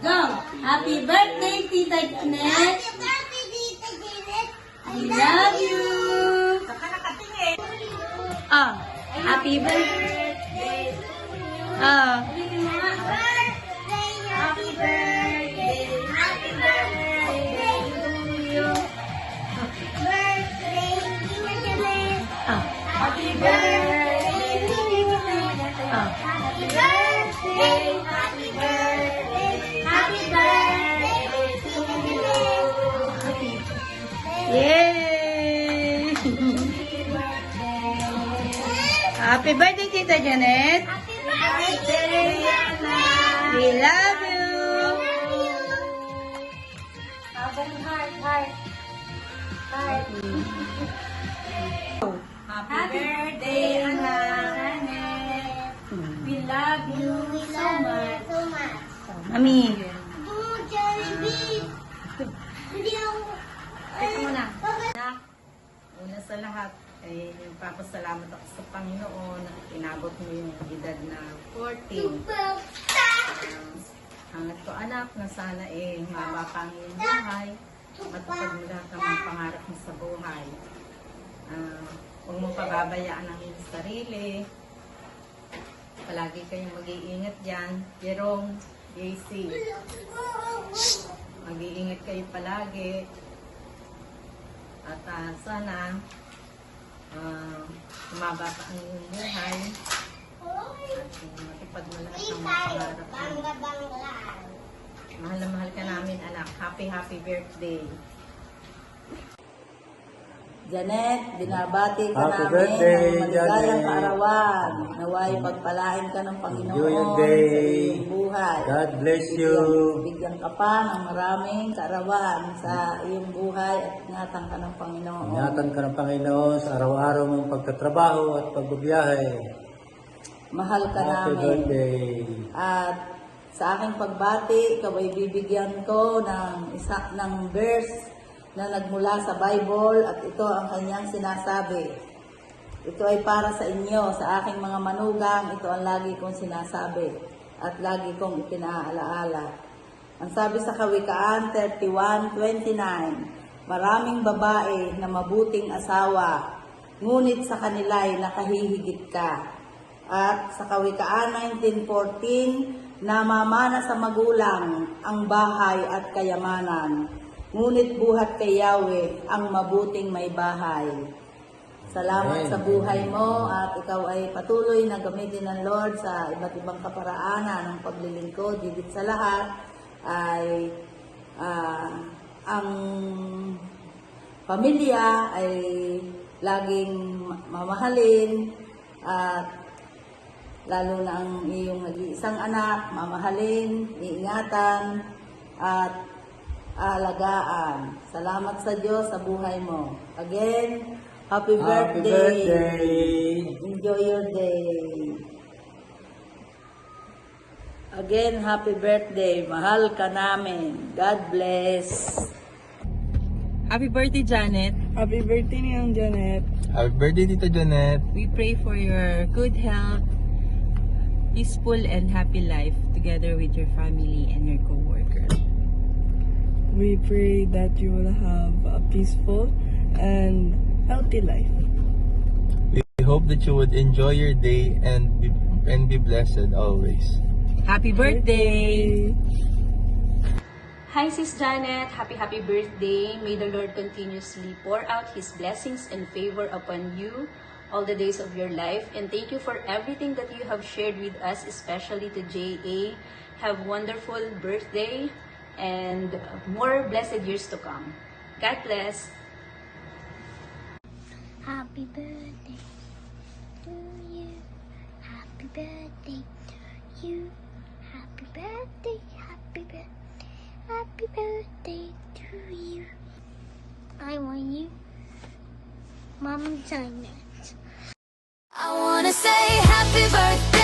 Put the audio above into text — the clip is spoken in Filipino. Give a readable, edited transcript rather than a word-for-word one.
Go! Happy birthday, Tita Janet! Happy birthday, Tita Janet! I love you! Ah, happy birthday! Ah, Birthday, happy birthday, happy birthday to you. Birthday, Tita Janet! ah, Happy birthday, Tita Janet! ah. Happy birthday, happy birthday, happy birthday, Tita Janet! Yay! Happy birthday, Tita Janet! Happy birthday, Yana! We love you! Happy birthday, anak! We love you so much. So much. Mami, Oh, Jollibee! Hindi ako... ito muna. Anak, una sa lahat, ay papasalamat ako sa Panginoon na inabot mo yung edad na 14. Hangat ko anak na sana maba pa ang iyong buhay, matupad mo lahat ng mga pangarap mo sa buhay. Huwag mong pababayaan ang iyong sarili. Palagi kayong mag-iingat dyan. Jerome, JC, mag-iingat kayo palagi. At sana tumaba pa ang iyong buhay at matupad mo lahat ng mga pangarap mo. Bangla-bangla. Mahal na mahal ka namin, anak. Happy, happy birthday. Janet, binabati ka Happy namin birthday, ng maligayang Janet. kaarawan. Naway pagpalain ka ng Panginoon Enjoy your sa day. iyong buhay. God bless you. Bigyan ka pa ng maraming kaarawan sa iyong buhay at ingatan ka ng Panginoon. Ingatan ka ng Panginoon sa araw-araw mong pagtatrabaho at pagbabiyahe. Mahal ka Happy namin. birthday. At sa aking pagbati, ikaw ay bibigyan ko ng verse na nagmula sa Bible at ito ang kanyang sinasabi. Ito ay para sa inyo, sa aking mga manugang, ito ang lagi kong sinasabi at lagi kong ipinaalaala. Ang sabi sa Kawikaan 31:29, maraming babae na mabuting asawa, ngunit sa kanila'y nakahihigit ka. At sa Kawikaan 19:14, namamana sa magulang ang bahay at kayamanan, ngunit buhat kay Yahweh ang mabuting may bahay. Salamat Amen. sa buhay mo at ikaw ay patuloy na gamitin ng Lord sa iba't ibang kaparaanan ng paglilingkod. Higit sa lahat ay ang pamilya ay laging mamahalin at lalo na ang iyong nag-iisang anak, mamahalin, iingatan at aalagaan. Salamat sa Diyos sa buhay mo. Again, happy Happy birthday. birthday. Enjoy your day. Again, happy birthday. Mahal ka namin. God bless. Happy birthday, Janet. Happy birthday niyang Janet. Happy birthday, Tita Janet. We pray for your good health, peaceful and happy life together with your family and your co-worker. We pray that you will have a peaceful and healthy life. We hope that you would enjoy your day and be blessed always. Happy birthday! Hi, Sis Janet. Happy birthday. May the Lord continuously pour out His blessings and favor upon you all the days of your life. And thank you for everything that you have shared with us, especially to JA. Have wonderful birthday and more blessed years to come. God bless. Happy birthday to you. Happy birthday to you. Happy birthday, happy birthday. Happy birthday to you. I want you, Mom Janet. I wanna say happy birthday.